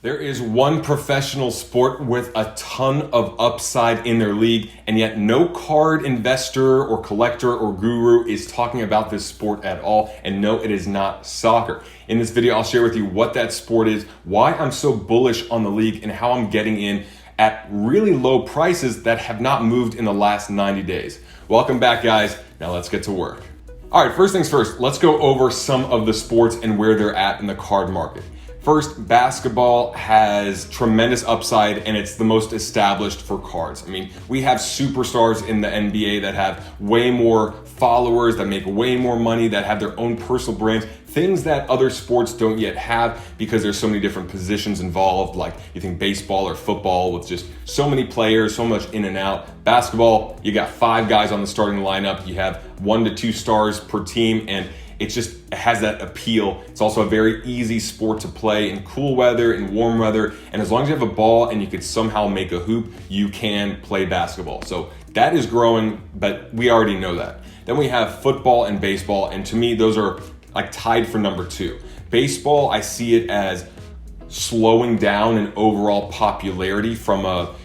There is one professional sport with a ton of upside in their league, and yet no card investor or collector or guru is talking about this sport at all. And no, it is not soccer. In this video, I'll share with you what that sport is, why I'm so bullish on the league, and how I'm getting in at really low prices that have not moved in the last 90 days. Welcome back, guys. Now let's get to work. All right, first things first, let's go over some of the sports and where they're at in the card market. First, basketball has tremendous upside and it's the most established for cards. I mean, we have superstars in the NBA that have way more followers, that make way more money, that have their own personal brands, things that other sports don't yet have because there's so many different positions involved, like you think baseball or football with just so many players, so much in and out. Basketball, you got 5 guys on the starting lineup, you have 1 to 2 stars per team, and it has that appeal. It's also a very easy sport to play in cool weather, in warm weather, and as long as you have a ball and you could somehow make a hoop, you can play basketball. So that is growing, but we already know that. Then we have football and baseball, and to me, those are like tied for number 2. Baseball, I see it as slowing down in overall popularity from a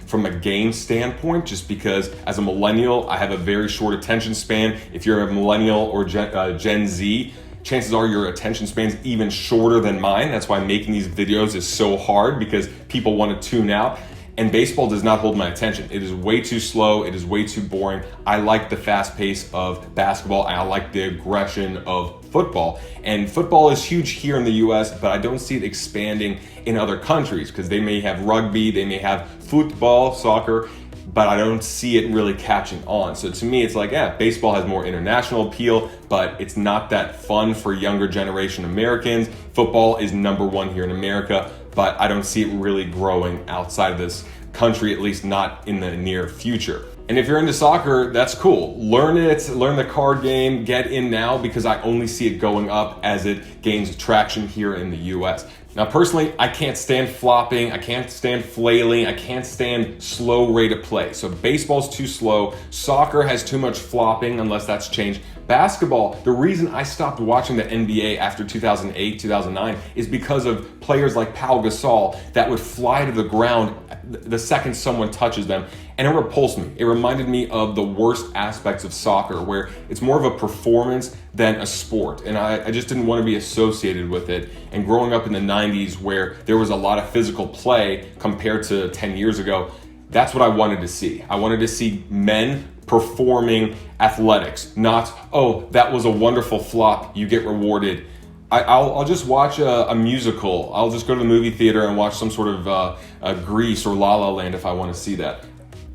game standpoint, just because as a millennial, I have a very short attention span. If you're a millennial or Gen Z, chances are your attention span's even shorter than mine. That's why making these videos is so hard, because people want to tune out. And baseball does not hold my attention. It is way too slow. It is way too boring. I like the fast pace of basketball. And I like the aggression of football. And football is huge here in the US, but I don't see it expanding in other countries because they may have rugby, they may have football, soccer, but I don't see it really catching on. So to me, it's like, yeah, baseball has more international appeal, but it's not that fun for younger generation Americans. Football is number 1 here in America, but I don't see it really growing outside of this country, at least not in the near future. And if you're into soccer, that's cool. Learn it, learn the card game, get in now, because I only see it going up as it gains traction here in the US. Now, personally, I can't stand flopping, I can't stand flailing, I can't stand slow rate of play. So baseball's too slow, soccer has too much flopping unless that's changed. Basketball, the reason I stopped watching the NBA after 2008, 2009 is because of players like Pau Gasol that would fly to the ground the second someone touches them, and it repulsed me. It reminded me of the worst aspects of soccer, where it's more of a performance than a sport, and I just didn't want to be associated with it. And growing up in the 90s, where there was a lot of physical play compared to 10 years ago, that's what I wanted to see. I wanted to see men performing athletics, not, oh, that was a wonderful flop, you get rewarded. I'll just watch a musical. I'll just go to the movie theater and watch some sort of Grease or La La Land if I want to see that.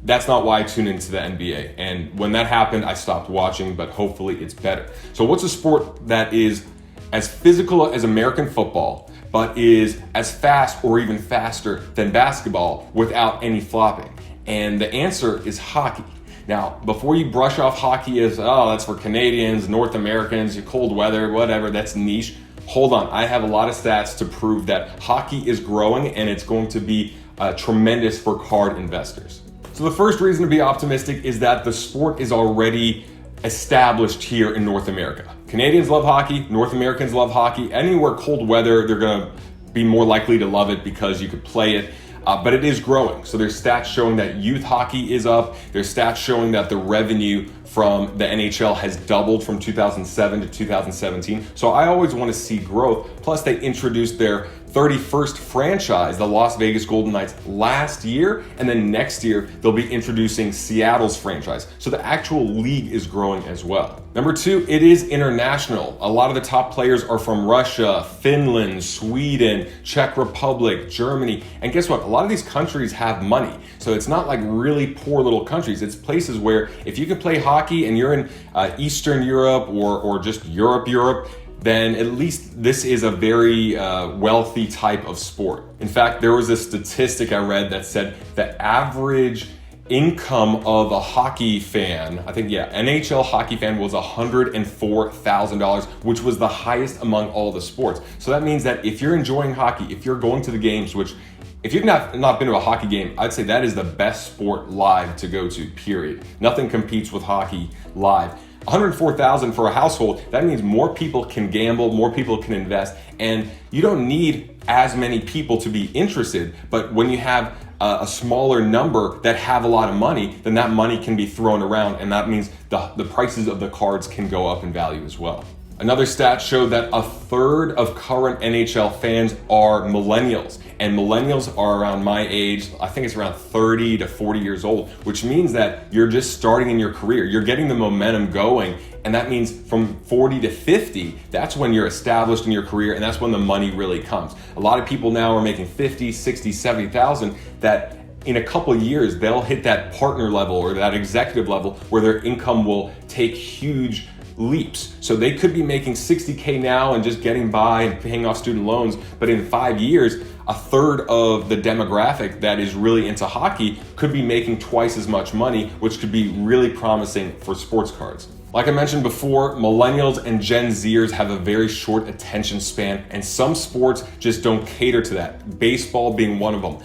That's not why I tune into the NBA. And when that happened, I stopped watching, but hopefully it's better. So what's a sport that is as physical as American football, but is as fast or even faster than basketball without any flopping? And the answer is hockey. Now, before you brush off hockey as, oh, that's for Canadians, North Americans, cold weather, whatever, that's niche. Hold on, I have a lot of stats to prove that hockey is growing and it's going to be tremendous for card investors. So the first reason to be optimistic is that the sport is already established here in North America. Canadians love hockey, North Americans love hockey. Anywhere cold weather, they're gonna be more likely to love it because you could play it. But it is growing. So there's stats showing that youth hockey is up. There's stats showing that the revenue from the NHL has doubled from 2007 to 2017. So I always want to see growth. Plus they introduced their 31st franchise, the Las Vegas Golden Knights, last year, and then next year they'll be introducing Seattle's franchise. So the actual league is growing as well. Number 2, it is international. A lot of the top players are from Russia, Finland, Sweden, Czech Republic, Germany, and guess what? A lot of these countries have money. So it's not like really poor little countries. It's places where if you can play hockey and you're in Eastern Europe or just Europe, then at least this is a very wealthy type of sport. In fact, there was a statistic I read that said the average income of a hockey fan, I think, NHL hockey fan was $104,000, which was the highest among all the sports. So that means that if you're enjoying hockey, if you're going to the games, which if you've not been to a hockey game, I'd say that is the best sport live to go to, period. Nothing competes with hockey live. $104,000 for a household, that means more people can gamble, more people can invest, and you don't need as many people to be interested. But when you have a smaller number that have a lot of money, then that money can be thrown around, and that means the prices of the cards can go up in value as well. Another stat showed that a third of current NHL fans are millennials, and millennials are around my age. I think it's around 30 to 40 years old, which means that you're just starting in your career. You're getting the momentum going, and that means from 40 to 50, that's when you're established in your career, and that's when the money really comes. A lot of people now are making 50, 60, 70,000 that in a couple of years, they'll hit that partner level or that executive level where their income will take huge leaps. So they could be making 60K now and just getting by and paying off student loans, but in 5 years, a third of the demographic that is really into hockey could be making twice as much money, which could be really promising for sports cards. Like I mentioned before, millennials and Gen Zers have a very short attention span, and some sports just don't cater to that. Baseball being one of them.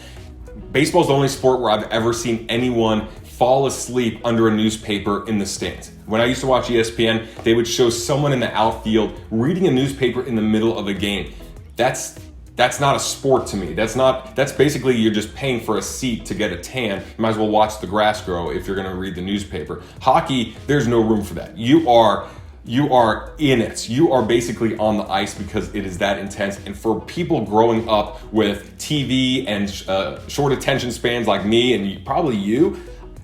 Baseball is the only sport where I've ever seen anyone fall asleep under a newspaper in the stands. When I used to watch ESPN, they would show someone in the outfield reading a newspaper in the middle of a game. That's not a sport to me. That's basically you're just paying for a seat to get a tan. You might as well watch the grass grow if you're gonna read the newspaper. Hockey, there's no room for that. You are in it. You are basically on the ice because it is that intense. And for people growing up with TV and short attention spans like me and probably you,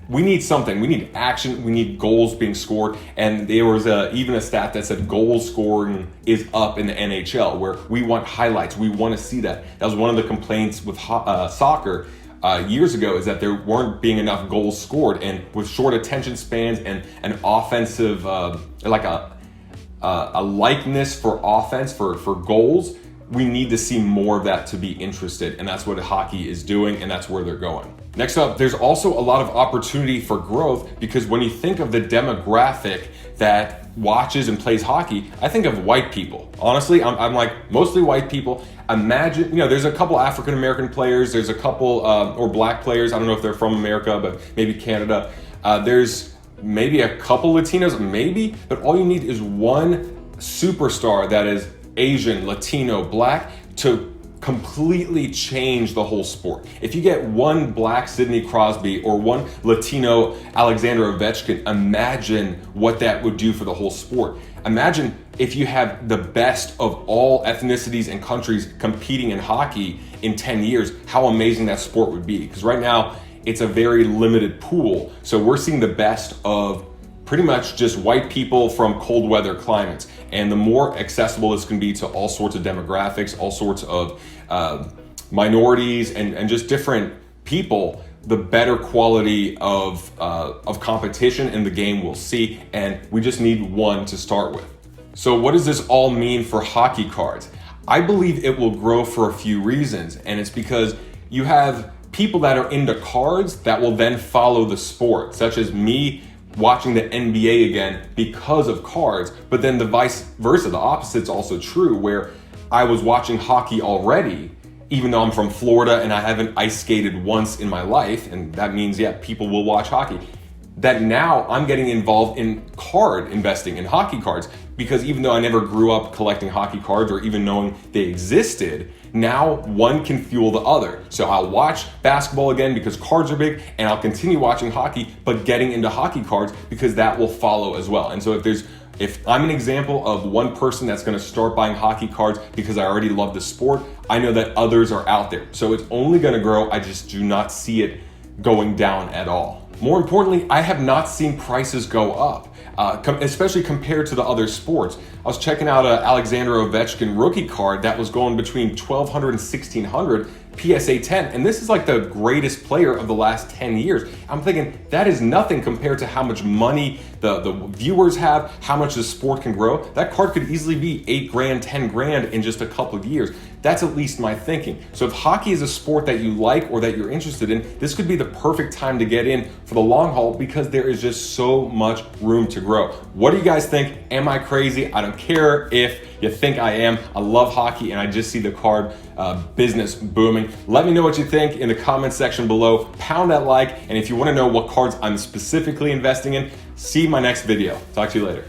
we need something. We need action. We need goals being scored. And there was even a stat that said goal scoring is up in the NHL, where we want highlights. We want to see that. That was one of the complaints with soccer years ago, is that there weren't being enough goals scored. And with short attention spans and an offensive, like a likeness for offense, for goals, we need to see more of that to be interested. And that's what hockey is doing, and that's where they're going. Next up, there's also a lot of opportunity for growth, because when you think of the demographic that watches and plays hockey, I think of white people. Honestly, I'm like mostly white people. Imagine, there's a couple African American players, there's a couple or black players. I don't know if they're from America, but maybe Canada. There's maybe a couple Latinos, maybe, but all you need is one superstar that is Asian, Latino, black to completely change the whole sport. If you get one black Sidney Crosby or one Latino Alexander Ovechkin, imagine what that would do for the whole sport. Imagine if you have the best of all ethnicities and countries competing in hockey in 10 years, how amazing that sport would be. Because right now, it's a very limited pool. So we're seeing the best of pretty much just white people from cold weather climates. And the more accessible this can be to all sorts of demographics, all sorts of minorities and just different people, the better quality of competition in the game we'll see. And we just need one to start with. So what does this all mean for hockey cards? I believe it will grow for a few reasons. And it's because you have people that are into cards that will then follow the sport, such as me watching the NBA again because of cards, but then the vice versa, the opposite's also true, where I was watching hockey already, even though I'm from Florida and I haven't ice skated once in my life, and that means, people will watch hockey. That now I'm getting involved in card investing in hockey cards, because even though I never grew up collecting hockey cards or even knowing they existed, now one can fuel the other. So I'll watch basketball again because cards are big, and I'll continue watching hockey, but getting into hockey cards because that will follow as well. And so if I'm an example of one person that's gonna start buying hockey cards because I already love the sport, I know that others are out there. So it's only gonna grow. I just do not see it going down at all. More importantly, I have not seen prices go up, especially compared to the other sports. I was checking out an Alexander Ovechkin rookie card that was going between $1,200 and $1,600 PSA 10, and this is like the greatest player of the last 10 years. I'm thinking that is nothing compared to how much money the viewers have, how much the sport can grow. That card could easily be $8,000, $10,000 in just a couple of years. That's at least my thinking. So if hockey is a sport that you like or that you're interested in, this could be the perfect time to get in for the long haul, because there is just so much room to grow. What do you guys think? Am I crazy? I don't care if you think I am. I love hockey, and I just see the card business booming. Let me know what you think in the comment section below. Pound that like, and if you want to know what cards I'm specifically investing in, see my next video. Talk to you later.